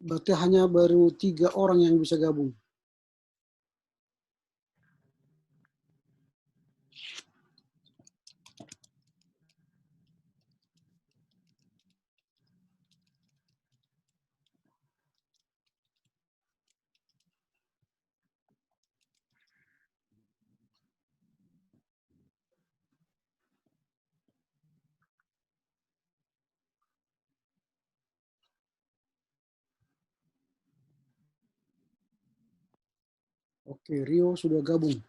Berarti hanya baru 3 orang yang bisa gabung. Oke, Rio sudah gabung.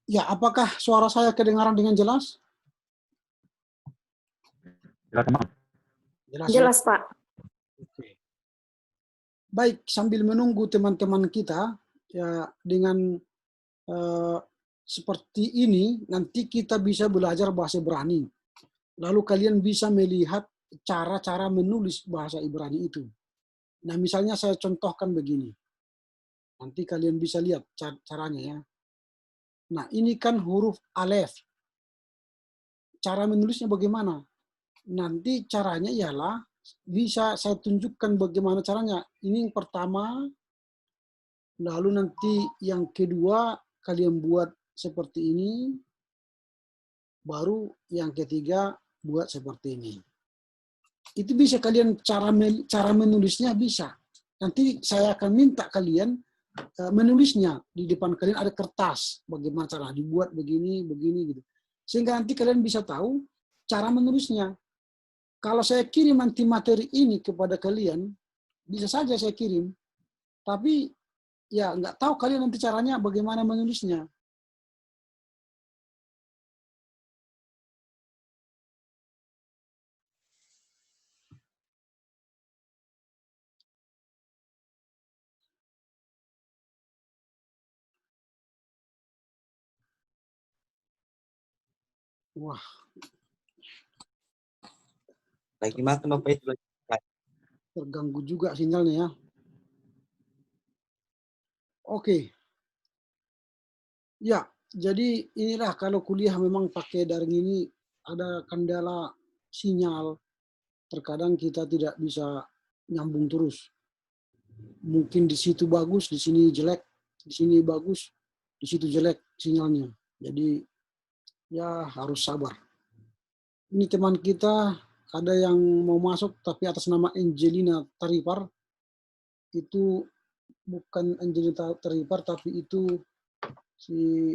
Ya, apakah suara saya kedengaran dengan jelas? Jelas ya? Jelas, Pak. Oke. Baik, sambil menunggu teman-teman kita, ya dengan seperti ini, nanti kita bisa belajar bahasa Ibrani. Lalu kalian bisa melihat cara-cara menulis bahasa Ibrani itu. Nah, misalnya saya contohkan begini. Nanti kalian bisa lihat caranya ya. Nah, ini kan huruf alef. Cara menulisnya bagaimana? Nanti caranya ialah bisa saya tunjukkan bagaimana caranya. Ini yang pertama, lalu nanti yang kedua kalian buat seperti ini, baru yang ketiga buat seperti ini. Itu bisa kalian cara menulisnya bisa. Nanti saya akan minta kalian menulisnya. Di depan kalian ada kertas, bagaimana cara dibuat begini, begini gitu. Sehingga nanti kalian bisa tahu cara menulisnya. Kalau saya kirim nanti materi ini kepada kalian, bisa saja saya kirim, tapi ya nggak tahu kalian nanti caranya bagaimana menulisnya. Wah, lagi makan Bapak itu. terganggu juga sinyalnya ya. Oke. Ya, jadi inilah kalau kuliah memang pakai daring ini ada kendala sinyal. Terkadang kita tidak bisa nyambung terus. Mungkin di situ bagus, di sini jelek, di sini bagus, di situ jelek sinyalnya. Jadi ya harus sabar. Ini teman kita ada yang mau masuk tapi atas nama Angelina Taripar. Itu bukan Angelina Taripar tapi itu si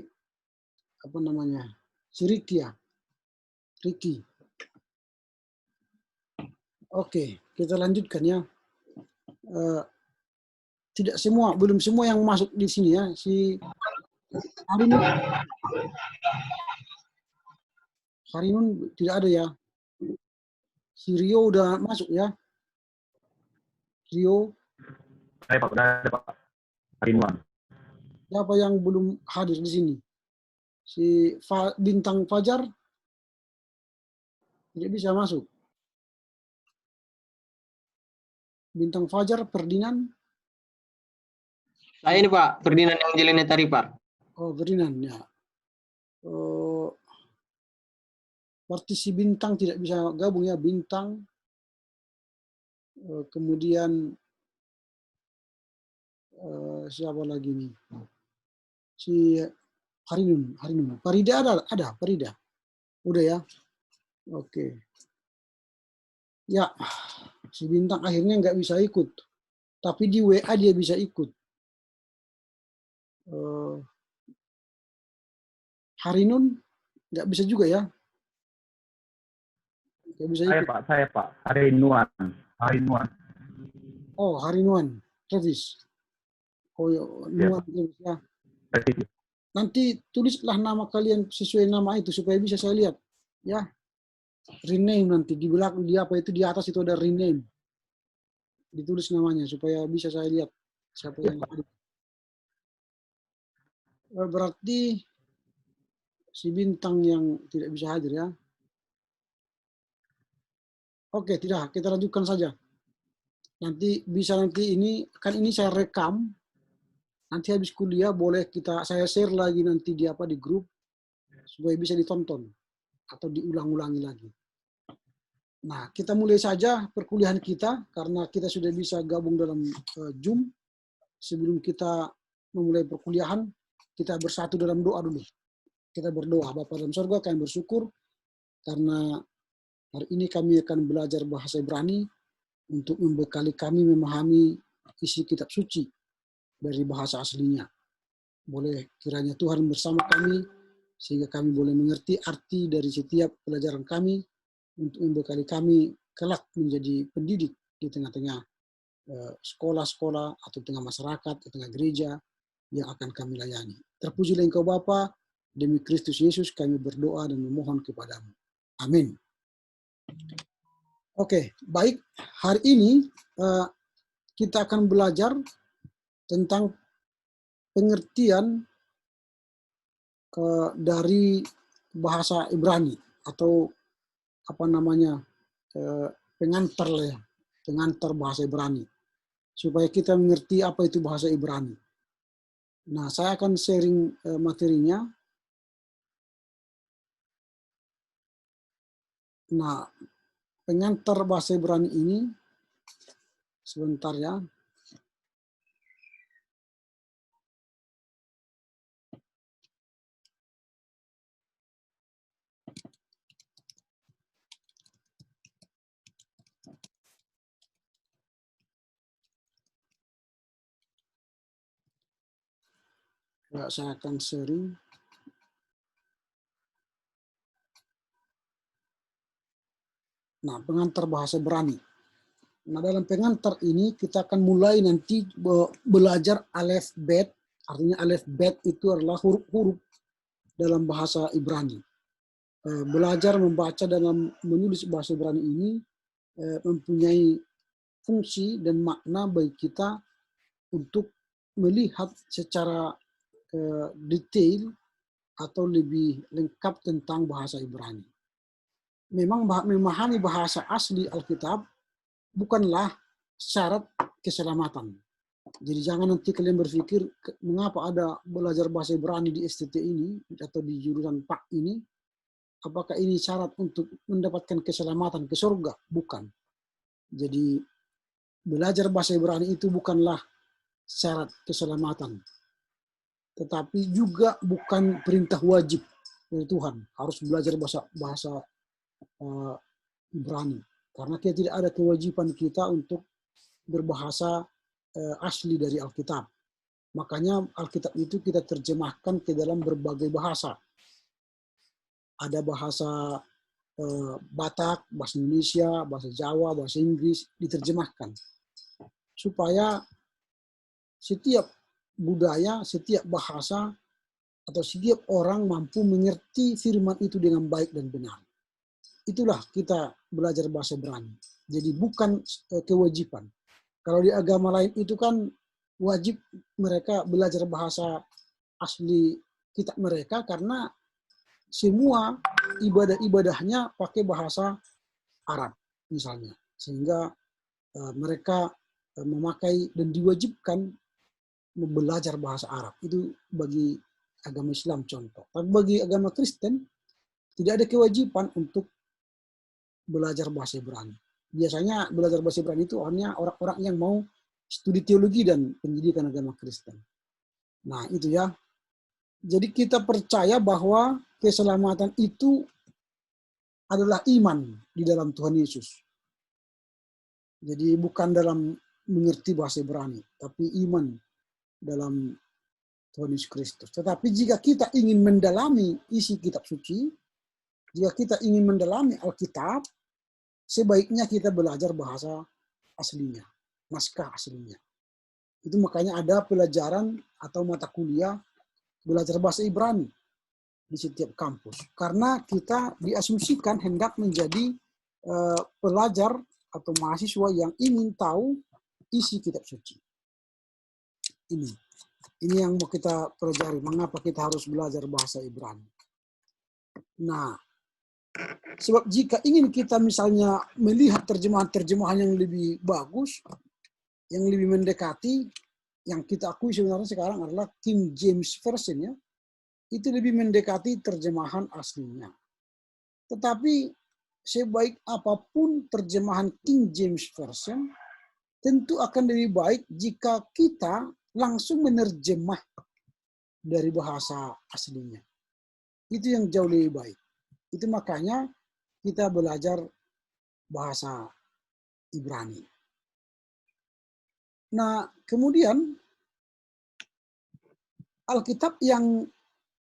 apa namanya? Si Ricky ya. Ricky. Oke, kita lanjutkan ya. Tidak semua, belum semua yang masuk di sini ya. Si Harinun tidak ada ya. Si Rio udah masuk ya. Rio. Saya Pak, udah ada Pak. Harinuan. Siapa yang belum hadir di sini? Si Bintang Fajar tidak bisa masuk. Bintang Fajar, Ferdinand. Saya ini Pak, Ferdinand yang Angelina Taripar. Oh, Ferdinand ya. Partisi Bintang tidak bisa gabung ya, Bintang. Kemudian siapa lagi nih? Si Harinun. Farida ada, Farida. Udah ya. Oke. Ya, si Bintang akhirnya nggak bisa ikut. Tapi di WA dia bisa ikut. Harinun nggak bisa juga ya? Nggak bisa ikut. Saya Pak. Harinuan. Oh, Harinuan. Travis. Oh, ya, Nuan Travis ya. Nanti tulislah nama kalian sesuai nama itu supaya bisa saya lihat. Ya. rename nanti di belakang dia apa itu di atas itu ada rename. Ditulis namanya supaya bisa saya lihat siapa yang ada. Berarti si Bintang yang tidak bisa hadir ya. Oke, tidak, kita lanjutkan saja. Nanti ini kan ini saya rekam. Nanti habis kuliah boleh saya share lagi nanti di grup supaya bisa ditonton atau diulang-ulangi lagi. Nah, kita mulai saja perkuliahan kita karena kita sudah bisa gabung dalam Zoom. Sebelum kita memulai perkuliahan, kita bersatu dalam doa dulu. Kita berdoa, Bapa dalam surga, kami bersyukur karena hari ini kami akan belajar bahasa Ibrani untuk membekali kami memahami isi kitab suci dari bahasa aslinya. Boleh kiranya Tuhan bersama kami sehingga kami boleh mengerti arti dari setiap pelajaran kami untuk membekali kami kelak menjadi pendidik di tengah-tengah sekolah-sekolah atau tengah masyarakat, di tengah gereja yang akan kami layani. Terpujilah Engkau Bapa, demi Kristus Yesus kami berdoa dan memohon kepadamu. Amin. Oke, baik. Hari ini kita akan belajar tentang pengertian dari bahasa Ibrani atau pengantar lah ya, pengantar bahasa Ibrani supaya kita mengerti apa itu bahasa Ibrani. Nah, saya akan sharing materinya. Nah, pengantar bahasa Ibrani ini sebentar ya. Ya, saya akan sharing. Nah, pengantar bahasa Ibrani. Nah, dalam pengantar ini kita akan mulai nanti belajar alef bet. Artinya alef bet itu adalah huruf-huruf dalam bahasa Ibrani. Belajar membaca dalam menulis bahasa Ibrani ini mempunyai fungsi dan makna bagi kita untuk melihat secara detail atau lebih lengkap tentang bahasa Ibrani. Memang memahami bahasa asli Alkitab bukanlah syarat keselamatan. Jadi jangan nanti kalian berpikir mengapa ada belajar bahasa Ibrani di STT ini atau di jurusan PAK ini, apakah ini syarat untuk mendapatkan keselamatan ke surga? Bukan. Jadi belajar bahasa Ibrani itu bukanlah syarat keselamatan, tetapi juga bukan perintah wajib dari Tuhan harus belajar bahasa Ibrani, karena kita tidak ada kewajiban kita untuk berbahasa asli dari Alkitab. Makanya Alkitab itu kita terjemahkan ke dalam berbagai bahasa. Ada bahasa Batak, bahasa Indonesia, bahasa Jawa, bahasa Inggris diterjemahkan supaya setiap budaya, setiap bahasa atau setiap orang mampu mengerti firman itu dengan baik dan benar. Itulah kita belajar bahasa Ibrani. Jadi bukan kewajiban. Kalau di agama lain itu kan wajib mereka belajar bahasa asli kitab mereka karena semua ibadah-ibadahnya pakai bahasa Arab misalnya. Sehingga mereka memakai dan diwajibkan belajar bahasa Arab. Itu bagi agama Islam contoh. Tapi bagi agama Kristen tidak ada kewajiban untuk belajar bahasa Ibrani. Biasanya belajar bahasa Ibrani itu hanya orang-orang yang mau studi teologi dan pendidikan agama Kristen. Nah, itu ya. Jadi kita percaya bahwa keselamatan itu adalah iman di dalam Tuhan Yesus. Jadi bukan dalam mengerti bahasa Ibrani, tapi iman dalam Tuhan Yesus Kristus. Tetapi jika kita ingin mendalami isi kitab suci, jika kita ingin mendalami Alkitab, sebaiknya kita belajar bahasa aslinya, naskah aslinya. Itu makanya ada pelajaran atau mata kuliah belajar bahasa Ibrani. di setiap kampus. Karena kita diasumsikan hendak menjadi pelajar atau mahasiswa yang ingin tahu isi kitab suci. Ini yang mau kita pelajari. Mengapa kita harus belajar bahasa Ibrani? Nah, sebab jika ingin kita misalnya melihat terjemahan-terjemahan yang lebih bagus, yang lebih mendekati, yang kita akui sebenarnya sekarang adalah King James Version ya, itu lebih mendekati terjemahan aslinya. Tetapi sebaik apapun terjemahan King James Version, tentu akan lebih baik jika kita langsung menerjemah dari bahasa aslinya. Itu yang jauh lebih baik. Itu makanya kita belajar bahasa Ibrani. Nah, kemudian Alkitab yang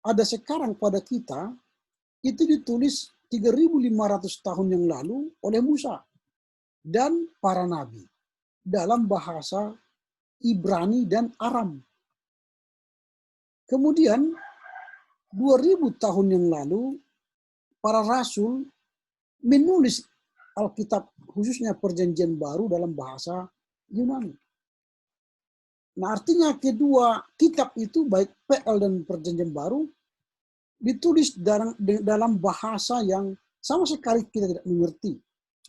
ada sekarang pada kita itu ditulis 3.500 tahun yang lalu oleh Musa dan para nabi dalam bahasa Ibrani dan Aram. Kemudian 2000 tahun yang lalu para rasul menulis Alkitab khususnya Perjanjian Baru dalam bahasa Yunani. Nah, artinya kedua kitab itu baik PL dan Perjanjian Baru ditulis dalam bahasa yang sama sekali kita tidak mengerti,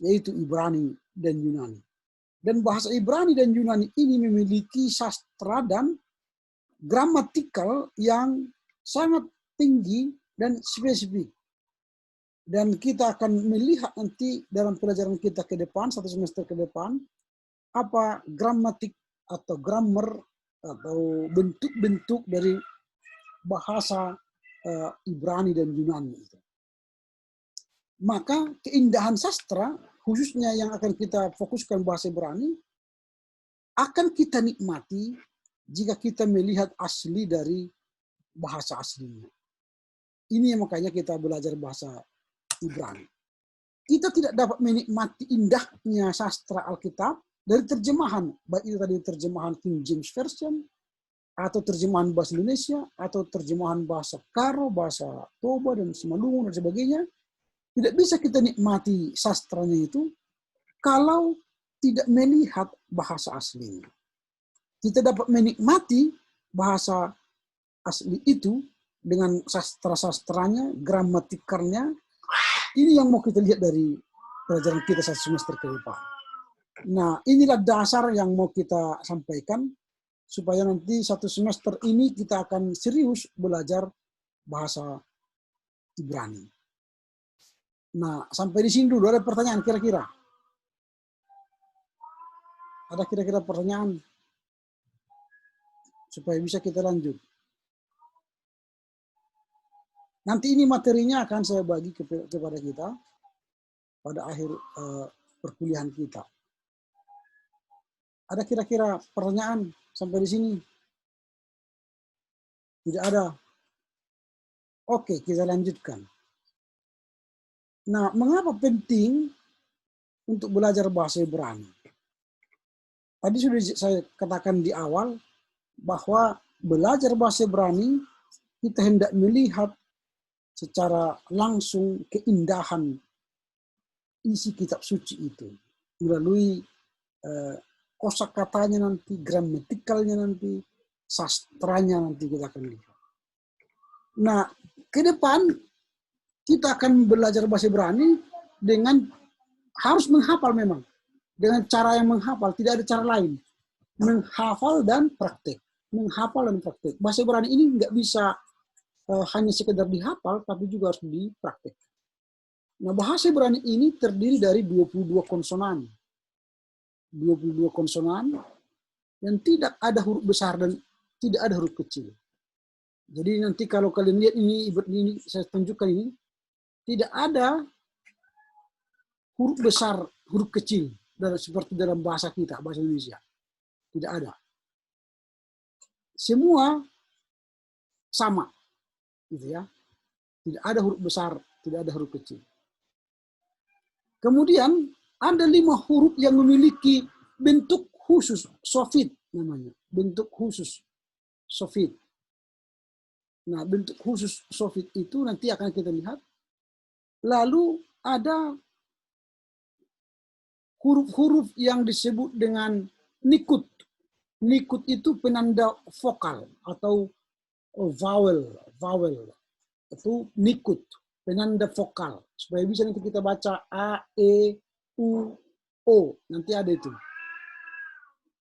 yaitu Ibrani dan Yunani. Dan bahasa Ibrani dan Yunani ini memiliki sastra dan gramatikal yang sangat tinggi dan spesifik. Dan kita akan melihat nanti dalam pelajaran kita ke depan, 1 semester ke depan, apa gramatik atau grammar atau bentuk-bentuk dari bahasa Ibrani dan Yunani itu. Maka keindahan sastra, khususnya yang akan kita fokuskan bahasa Ibrani, akan kita nikmati jika kita melihat asli dari bahasa aslinya. Ini yang makanya kita belajar bahasa Ibrani. Kita tidak dapat menikmati indahnya sastra Alkitab dari terjemahan, baik itu tadi terjemahan King James Version, atau terjemahan bahasa Indonesia, atau terjemahan bahasa Karo, bahasa Toba, dan Semalungun, dan sebagainya. Tidak bisa kita nikmati sastranya itu kalau tidak melihat bahasa aslinya. Kita dapat menikmati bahasa asli itu dengan sastra-sastranya, gramatikarnya. Ini yang mau kita lihat dari pelajaran kita 1 semester ke depan. Nah, inilah dasar yang mau kita sampaikan supaya nanti 1 semester ini kita akan serius belajar bahasa Ibrani. Nah, sampai di sini dulu. Ada pertanyaan kira-kira? Ada kira-kira pertanyaan? Supaya bisa kita lanjut. Nanti ini materinya akan saya bagi kepada kita pada akhir perkuliahan kita. Ada kira-kira pertanyaan sampai di sini? Tidak ada? Oke, kita lanjutkan. Nah, mengapa penting untuk belajar bahasa Ibrani? Tadi sudah saya katakan di awal bahwa belajar bahasa Ibrani kita hendak melihat secara langsung keindahan isi kitab suci itu melalui kosakatanya nanti, gramatikalnya nanti, sastranya nanti kita akan lihat. Nah, ke depan kita akan belajar bahasa Ibrani dengan harus menghafal memang. Dengan cara yang menghafal, tidak ada cara lain. Menghafal dan praktek. Menghafal dan praktek. Bahasa Ibrani ini nggak bisa hanya sekedar dihafal, tapi juga harus dipraktek. Nah, bahasa Ibrani ini terdiri dari 22 konsonan. 22 konsonan dan tidak ada huruf besar dan tidak ada huruf kecil. Jadi nanti kalau kalian lihat ini saya tunjukkan ini, tidak ada huruf besar, huruf kecil seperti dalam bahasa kita, bahasa Indonesia. Tidak ada. Semua sama, gitu ya. Tidak ada huruf besar, tidak ada huruf kecil. Kemudian ada 5 huruf yang memiliki bentuk khusus, sofit namanya, bentuk khusus, sofit. Nah, bentuk khusus sofit itu nanti akan kita lihat. Lalu ada huruf-huruf yang disebut dengan nikut. Nikut itu penanda vokal atau vowel. Itu nikut, penanda vokal. Supaya bisa nanti kita baca A, E, U, O. Nanti ada itu.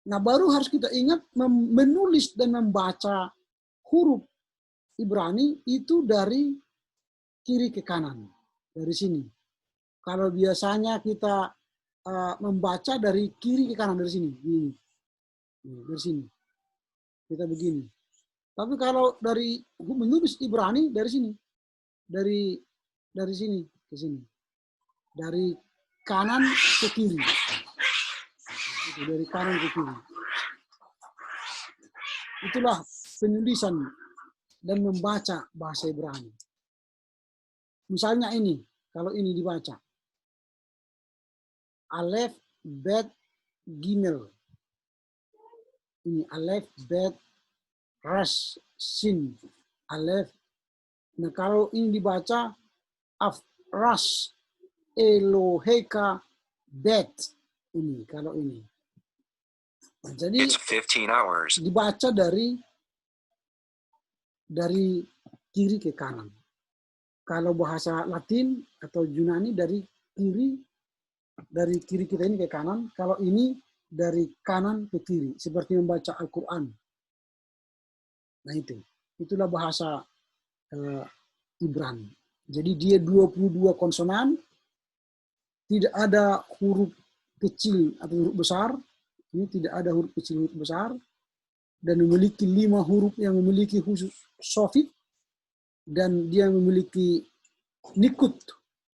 Nah, baru harus kita ingat menulis dan membaca huruf Ibrani itu dari kiri ke kanan, dari sini. Kalau biasanya kita membaca dari kiri ke kanan, dari sini, ini. Dari sini. Kita begini. Tapi kalau dari menulis Ibrani dari sini, dari sini ke sini, dari kanan ke kiri, dari kanan ke kiri. Itulah penulisan dan membaca bahasa Ibrani. Misalnya ini, kalau ini dibaca. Alef, Bet, Gimel. Ini Alef, Bet, Ras, Sin. Alef. Nah, kalau ini dibaca Af, Ras, Eloheka, Bet. Ini, kalau ini. Nah, jadi dibaca dari kiri ke kanan. Kalau bahasa Latin atau Yunani dari kiri kita ini ke kanan. Kalau ini dari kanan ke kiri, seperti membaca Al-Quran. Nah itulah bahasa Ibrani. Jadi dia 22 konsonan, tidak ada huruf kecil atau huruf besar. Ini tidak ada huruf kecil, huruf besar. Dan memiliki 5 huruf yang memiliki khusus sofit. Dan dia memiliki nikut,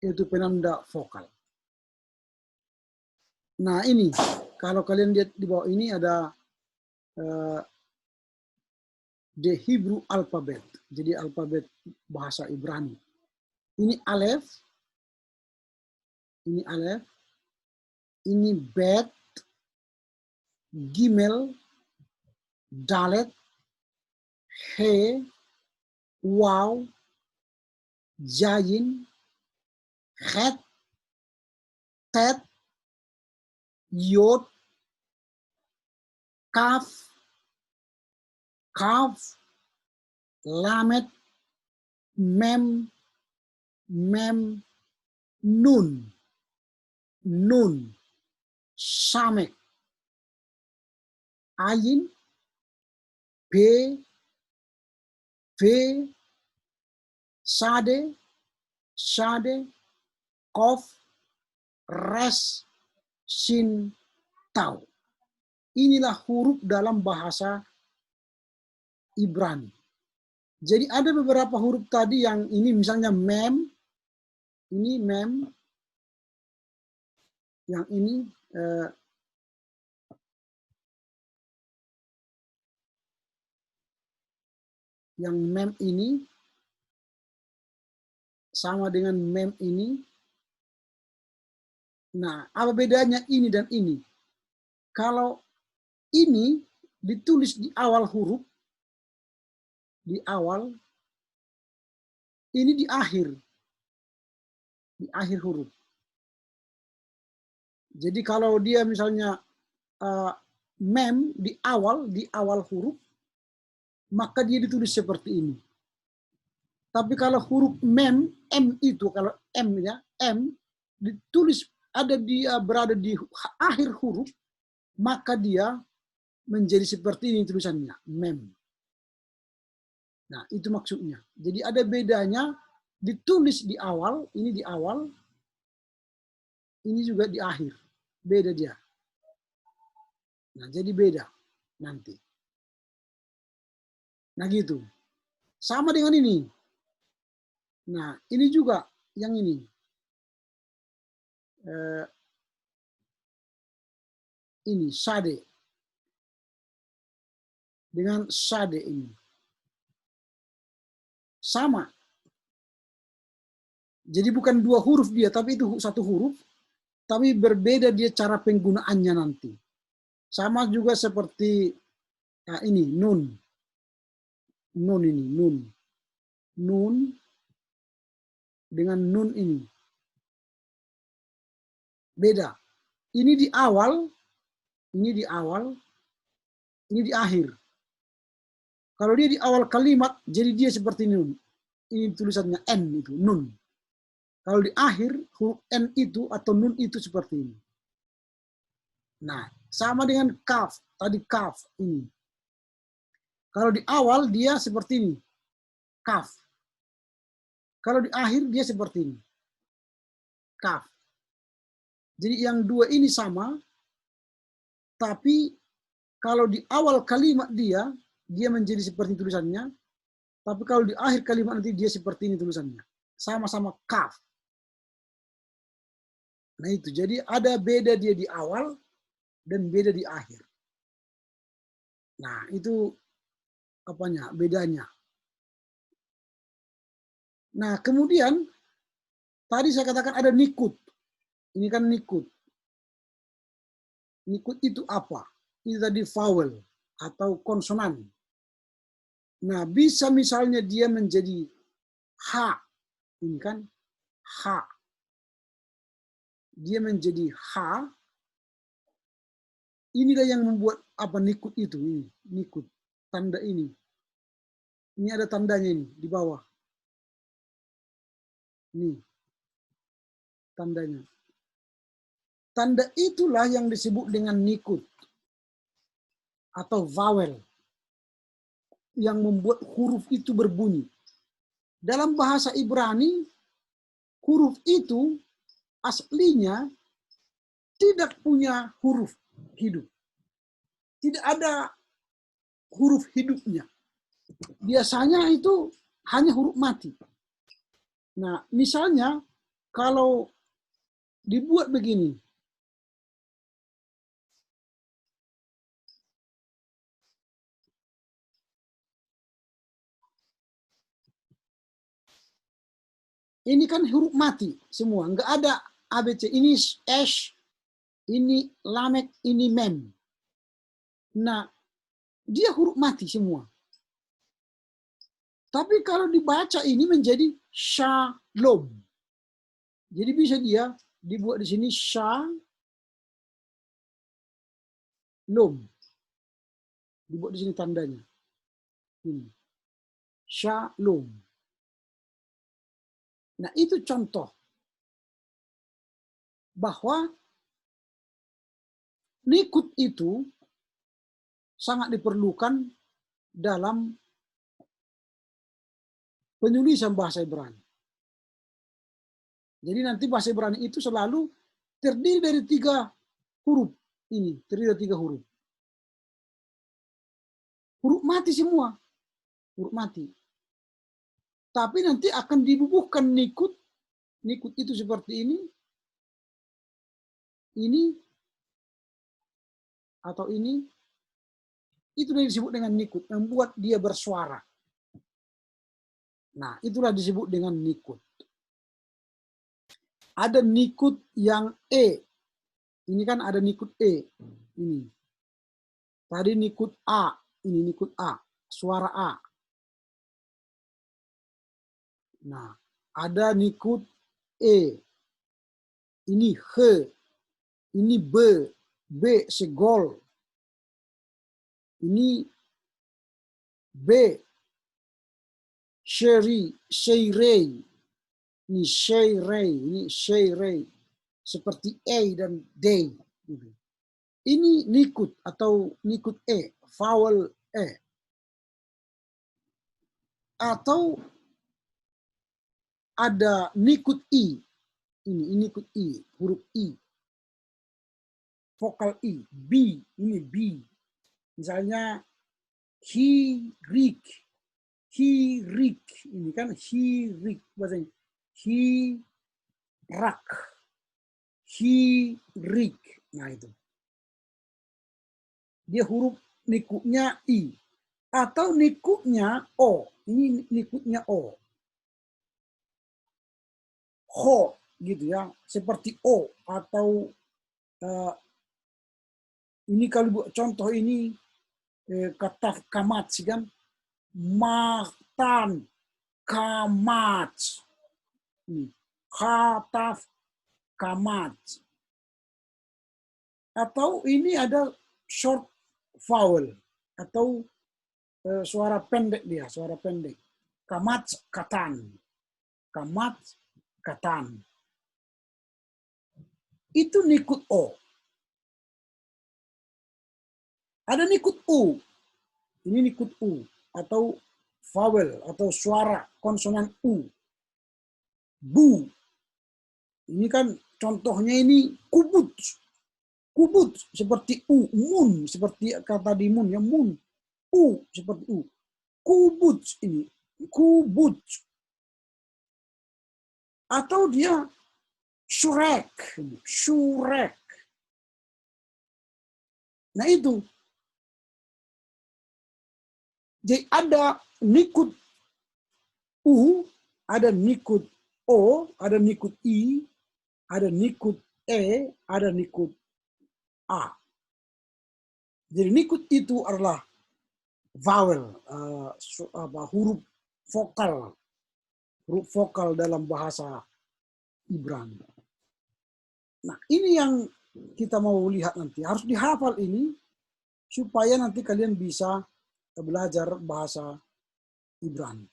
yaitu penanda vokal. Nah ini, kalau kalian lihat di bawah ini ada the Hebrew alphabet. Jadi alfabet bahasa Ibrani. Ini Alef. Ini Alef. Ini Bet. Gimel. Dalet. He. Waw. Jayin. Het. Tet. Yod. Kaf. Kaf, Lamet, Mem, Nun, Samek, Ayin, P, V, Sade, Kof, Res, Sin, Tau. Inilah huruf dalam bahasa Ibrani. Jadi ada beberapa huruf tadi yang ini misalnya mem, ini mem, yang ini yang mem ini sama dengan mem ini. Nah, apa bedanya ini dan ini? Kalau ini ditulis di awal huruf, di awal, ini di akhir huruf. Jadi kalau dia misalnya mem di awal huruf, maka dia ditulis seperti ini. Tapi kalau huruf mem, m itu kalau m ya, m ditulis berada di akhir huruf, maka dia menjadi seperti ini tulisannya, mem. Nah, itu maksudnya. Jadi ada bedanya ditulis di awal, ini di awal, ini juga di akhir. Beda dia. Nah, jadi beda nanti. Nah, gitu. Sama dengan ini. Nah, ini juga yang ini. Ini, Sade. Dengan Sade ini. Sama. Jadi bukan 2 huruf dia, tapi itu 1 huruf. Tapi berbeda dia cara penggunaannya nanti. Sama juga seperti ini, nun. Nun ini, nun. nun dengan nun ini. Beda. Ini di awal, ini di awal, ini di akhir. Kalau dia di awal kalimat, jadi dia seperti nun. Ini tulisannya N itu, nun. Kalau di akhir, huruf N itu atau nun itu seperti ini. Nah, sama dengan kaf. Tadi kaf ini. Kalau di awal, dia seperti ini. Kaf. Kalau di akhir, dia seperti ini. Kaf. Jadi yang dua ini sama, tapi kalau di awal kalimat dia menjadi seperti tulisannya, tapi kalau di akhir kalimat nanti dia seperti ini tulisannya. Sama-sama kaf. Nah itu, jadi ada beda dia di awal dan beda di akhir. Nah itu apanya? Bedanya. Nah kemudian tadi saya katakan ada nikut. Ini kan nikut. Nikut itu apa? Itu tadi vowel atau konsonan. Nah, bisa misalnya dia menjadi H. Ini kan H. Dia menjadi H. Inilah yang membuat apa nikut itu. Ini, nikut. Tanda ini. Ini ada tandanya ini di bawah. Ini. Tandanya. Tanda itulah yang disebut dengan nikut. Atau vowel. Yang membuat huruf itu berbunyi. Dalam bahasa Ibrani, huruf itu aslinya tidak punya huruf hidup. Tidak ada huruf hidupnya. Biasanya itu hanya huruf mati. Nah, misalnya kalau dibuat begini, ini kan huruf mati semua, nggak ada ABC. Ini S, ini lamek, ini mem. Nah, dia huruf mati semua. Tapi kalau dibaca ini menjadi shalom. Jadi bisa dia dibuat di sini shalom. Dibuat di sini tandanya. Ini. Shalom. Nah, itu contoh bahwa nikut itu sangat diperlukan dalam penulisan bahasa Ibrani. Jadi nanti bahasa Ibrani itu selalu terdiri dari 3 huruf. Ini, terdiri dari 3 huruf. Huruf mati semua. Huruf mati. Tapi nanti akan dibubuhkan nikut. Nikut itu seperti ini. Ini. Atau ini. Itu yang disebut dengan nikut. Membuat dia bersuara. Nah, itulah disebut dengan nikut. Ada nikut yang E. Ini kan ada nikut E. Ini. Tadi nikut A. Ini nikut A. Suara A. Nah, ada nikut E. Ini H. Ini B. B segol. Ini B. Sherry. Sheirei. Ini Sheirei. Ini Sheirei. Seperti A dan D. Ini nikut atau nikut E. Vowel E. Atau ada nikut I. Ini nikut I. Huruf I. Vokal I. B. Ini B. Misalnya hirik. Hirik. Ini kan hirik. Bahasanya. Hirak. Hirik. Nah itu. Dia huruf nikutnya I. Atau nikutnya O. Ini nikutnya O. Ho. Gitu ya. Seperti O. Atau ini kalau buat contoh ini kata kamat sih kan. Mahtan. kamat. Ini, kataf, kamat. Atau ini ada short vowel atau suara pendek dia, suara pendek. Kamat, katan. Kamat, katan. Itu nikut O. Ada nikut U. Ini nikut U. Atau vowel, atau suara konsonan U. Bu. Ini kan contohnya ini kubut. Kubut seperti U. Mun seperti kata di mun. Ya mun. U seperti U. Kubut ini. Kubut. Atau dia syurek. Syurek. Nah itu. Jadi ada nikut U, ada nikut O, ada nikut I, ada nikut E, ada nikut A. Jadi nikut itu adalah vowel, huruf vokal dalam bahasa Ibrani. Nah ini yang kita mau lihat nanti. Harus dihafal ini supaya nanti kalian bisa belajar bahasa Ibrani.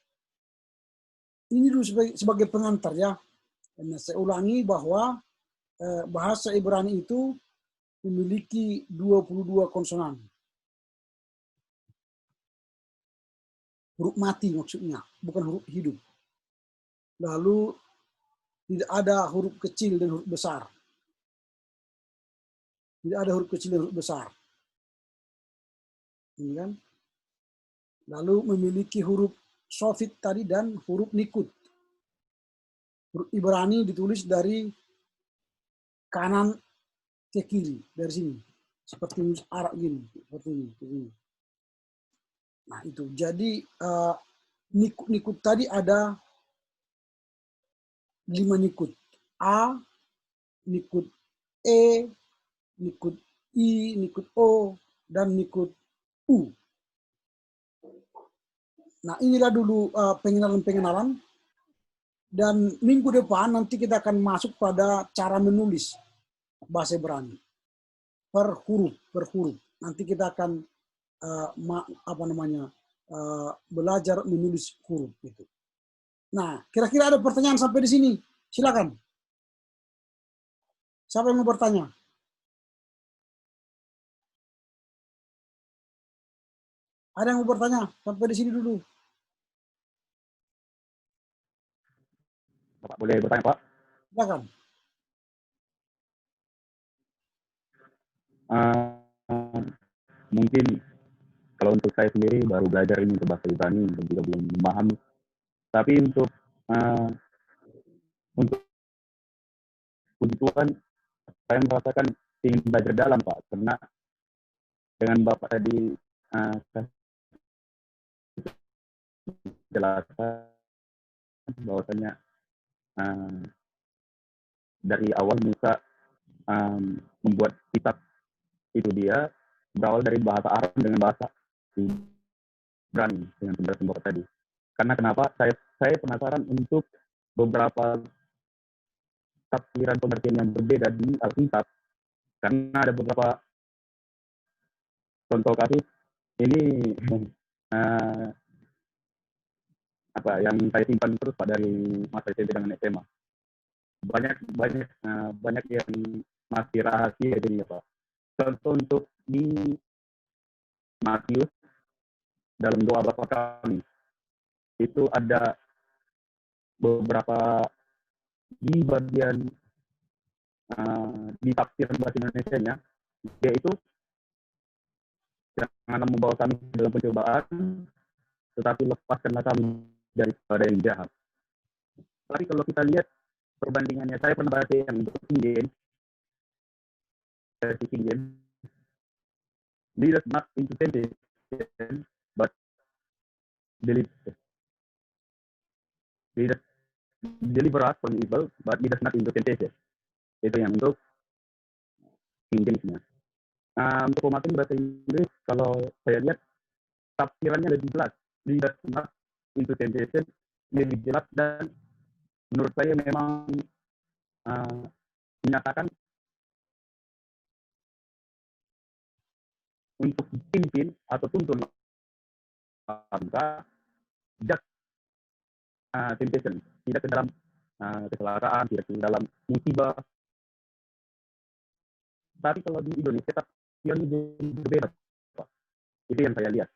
Ini dulu sebagai pengantar ya. Dan saya ulangi bahwa bahasa Ibrani itu memiliki 22 konsonan. Huruf mati maksudnya, bukan huruf hidup. Lalu tidak ada huruf kecil dan huruf besar. Tidak ada huruf kecil dan huruf besar. Ini kan? Lalu memiliki huruf sofit tadi dan huruf nikut. Huruf Ibrani ditulis dari kanan ke kiri, dari sini. Seperti Arab gini, seperti ini. Nah itu, jadi nikut tadi ada 5 nikut. A, nikut E, nikut I, nikut O, dan nikut U. Nah inilah dulu pengenalan-pengenalan. Dan minggu depan nanti kita akan masuk pada cara menulis bahasa Ibrani. Per huruf. Nanti kita akan belajar menulis huruf itu. Nah, kira-kira ada pertanyaan sampai di sini? Silakan. Siapa yang mau bertanya? Ada yang mau bertanya? Sampai di sini dulu. Bapak boleh bertanya, Pak? Silakan. Mungkin kalau untuk saya sendiri baru belajar ini untuk bahasa Ibrani dan juga belum memahami. Tapi untuk puji Tuhan, saya merasakan ingin belajar dalam, Pak. Karena dengan Bapak tadi jelaskan bahwasanya dari awal Musa membuat kitab itu dia berawal dari bahasa Arab dengan bahasa Ibrani dengan penjelasan Bapak tadi. Karena kenapa? Saya penasaran untuk beberapa tafsiran pengertian yang berbeda di Alkitab. Karena ada beberapa contoh kasus ini yang saya simpan terus Pak dari masa SMP dengan SMA. Banyak yang masih rahasia jadi Pak. Contoh untuk di Matius dalam doa Bapa kami itu ada beberapa di bagian di tafsiran bahasa Indonesianya, yaitu jangan membawa kami dalam pencobaan, tetapi lepaskanlah kami daripada yang jahat. Tapi kalau kita lihat perbandingannya, saya pernah baca yang untuk versi King James, lead us not into temptation, but deliver us from evil, but lead us not into temptation. Itu yang untuk King James-nya. Untuk pemakai bahasa Inggris, kalau saya lihat tafsirannya lebih jelas. Lead us not into temptation, lebih jelas dan menurut saya memang menyatakan untuk pimpin atau tuntun bangsa just temptation, tidak ke dalam kecelakaan, tidak ke dalam musibah. Tapi kalau di Indonesia takdir berbeda, Pak. Itu yang saya lihat.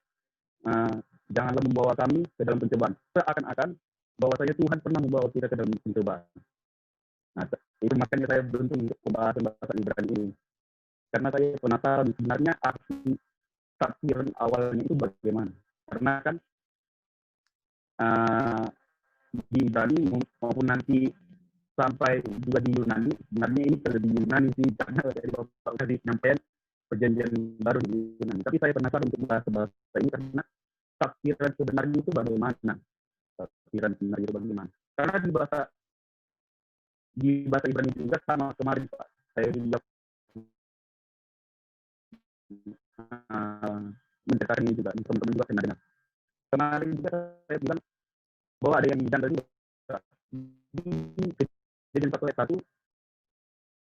Janganlah membawa kami ke dalam pencobaan. Seakan-akan bahwasanya Tuhan pernah membawa kita ke dalam pencobaan. Nah, itu makanya saya beruntung untuk pembahasan Ibrani ini. Karena saya penasaran sebenarnya arti takdiran awalnya itu bagaimana. Karena kan di Ibrani maupun nanti sampai juga di Yunani, sebenarnya ini kalau di Yunani sih karena dari Bapak tadi penyampaian perjanjian baru di Yunani. Tapi saya penasaran untuk bahasa ini karena tafsiran sebenarnya itu bagaimana? Tafsiran sebenarnya itu bagaimana? Karena di bahasa Ibrani juga sama kemarin Pak, saya juga menceritakan ini juga, teman-teman juga pernah dengar. Kemarin juga saya bilang bahwa ada yang janggal juga. Di Kejadian 1 ayat 1,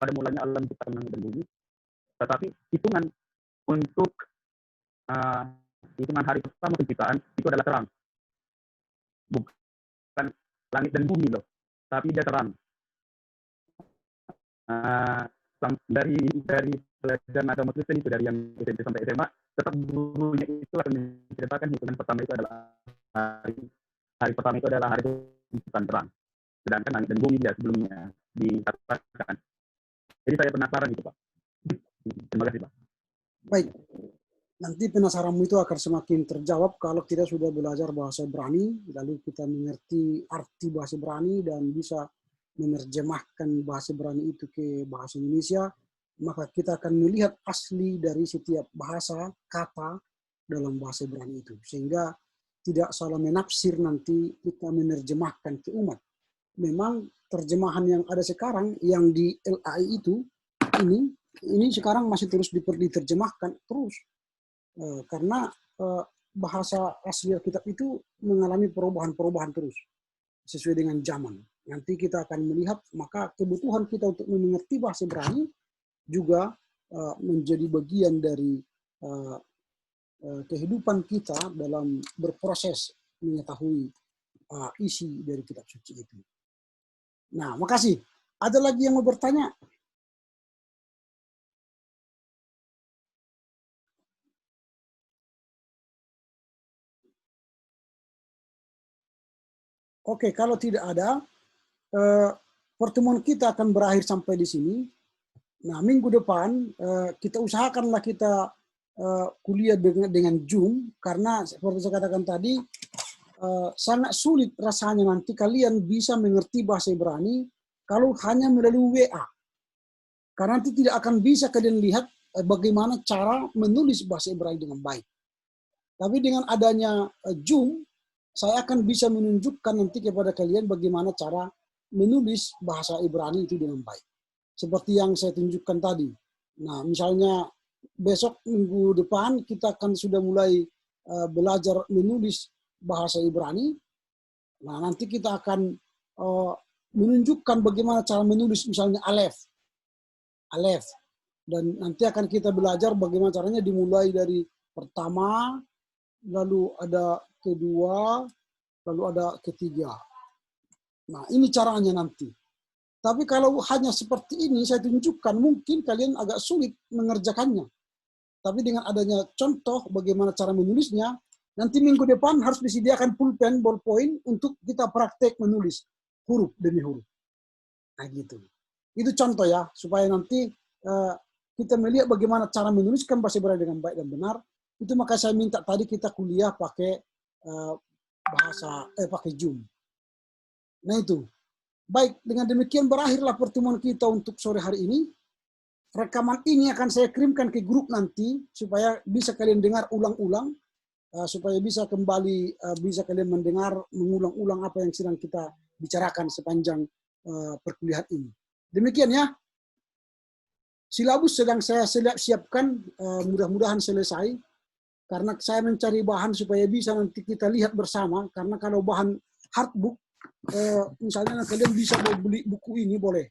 pada mulanya Allah menciptakan langit dan bumi, tetapi hitungan untuk hitungan hari pertama penciptaan itu adalah terang. Bukan langit dan bumi loh, tapi dia terang. Dari pelajaran agama Kristen itu dari yang SMP sampai SMA, tetap gurunya itu akan menceritakan hitungan pertama itu adalah hari pertama itu adalah hari penciptaan terang. Sedangkan langit dan bumi dia sebelumnya dikatakan. Jadi saya penasaran itu Pak. Terima kasih Pak. Baik, nanti penasaranmu itu akan semakin terjawab kalau kita sudah belajar bahasa Ibrani, lalu kita mengerti arti bahasa Ibrani dan bisa menerjemahkan bahasa Ibrani itu ke bahasa Indonesia, maka kita akan melihat asli dari setiap bahasa, kata dalam bahasa Ibrani itu. Sehingga tidak salah menafsir nanti kita menerjemahkan ke umat. Memang terjemahan yang ada sekarang, yang di LAI itu, ini sekarang masih terus diterjemahkan terus. Karena bahasa asli Alkitab itu mengalami perubahan-perubahan terus sesuai dengan zaman. Nanti kita akan melihat, maka kebutuhan kita untuk mengerti bahasa Ibrani juga menjadi bagian dari kehidupan kita dalam berproses mengetahui isi dari kitab suci itu. Nah, makasih. Ada lagi yang mau bertanya? Oke, kalau tidak ada, pertemuan kita akan berakhir sampai di sini. Nah, minggu depan kita usahakanlah kita kuliah dengan Zoom, karena seperti saya katakan tadi, sangat sulit rasanya nanti kalian bisa mengerti bahasa Ibrani kalau hanya melalui WA. Karena nanti tidak akan bisa kalian lihat bagaimana cara menulis bahasa Ibrani dengan baik. Tapi dengan adanya Zoom, saya akan bisa menunjukkan nanti kepada kalian bagaimana cara menulis bahasa Ibrani itu dengan baik. Seperti yang saya tunjukkan tadi. Nah, misalnya besok minggu depan kita akan sudah mulai belajar menulis bahasa Ibrani. Nah, nanti kita akan menunjukkan bagaimana cara menulis misalnya Alef. Dan nanti akan kita belajar bagaimana caranya dimulai dari pertama, lalu ada kedua, lalu ada ketiga. Nah, ini caranya nanti. Tapi kalau hanya seperti ini saya tunjukkan, mungkin kalian agak sulit mengerjakannya. Tapi dengan adanya contoh bagaimana cara menulisnya, nanti minggu depan harus disediakan pulpen, ballpoint untuk kita praktek menulis huruf demi huruf. Nah gitu. Itu contoh ya, supaya nanti kita melihat bagaimana cara menuliskan bahasa Ibrani dengan baik dan benar. Itu maka saya minta tadi kita kuliah pakai pakai Zoom. Nah itu. Baik, dengan demikian berakhirlah pertemuan kita untuk sore hari ini. Rekaman ini akan saya kirimkan ke grup nanti supaya bisa kalian dengar ulang-ulang, supaya bisa kembali bisa kalian mendengar mengulang-ulang apa yang sedang kita bicarakan sepanjang perkuliahan ini. Demikian ya. Silabus sedang saya siapkan, mudah-mudahan selesai. Karena saya mencari bahan supaya bisa nanti kita lihat bersama. Karena kalau bahan hard book, misalnya kalian bisa beli buku ini boleh.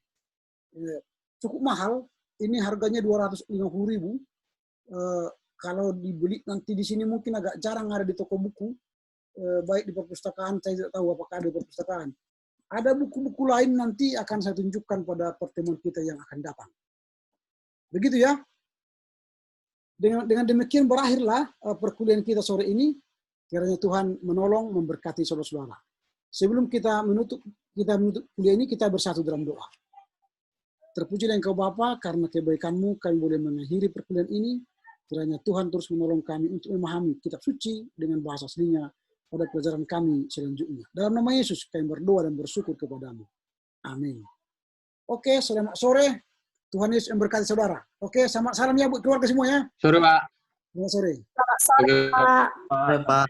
Cukup mahal, ini harganya 250.000. Kalau dibeli nanti di sini mungkin agak jarang ada di toko buku, baik di perpustakaan, saya tidak tahu apakah ada di perpustakaan. Ada buku-buku lain nanti akan saya tunjukkan pada pertemuan kita yang akan datang. Begitu ya. Dengan demikian berakhirlah perkuliahan kita sore ini. Kiranya Tuhan menolong, memberkati saudara-saudara. Sebelum kita menutup kuliah ini, kita bersatu dalam doa. Terpujilah Engkau Bapa, karena kebaikan-Mu kami boleh mengakhiri perkuliahan ini. Kiranya Tuhan terus menolong kami untuk memahami kitab suci dengan bahasa aslinya pada pelajaran kami selanjutnya. Dalam nama Yesus kami berdoa dan bersyukur kepadamu. Amin. Oke, selamat sore. Tuhan Yesus memberkati saudara. Oke, selamat salam ya buat keluarga semua ya. Sore, Pak. Selamat sore. Selamat sore, Oke. Pak. Pak.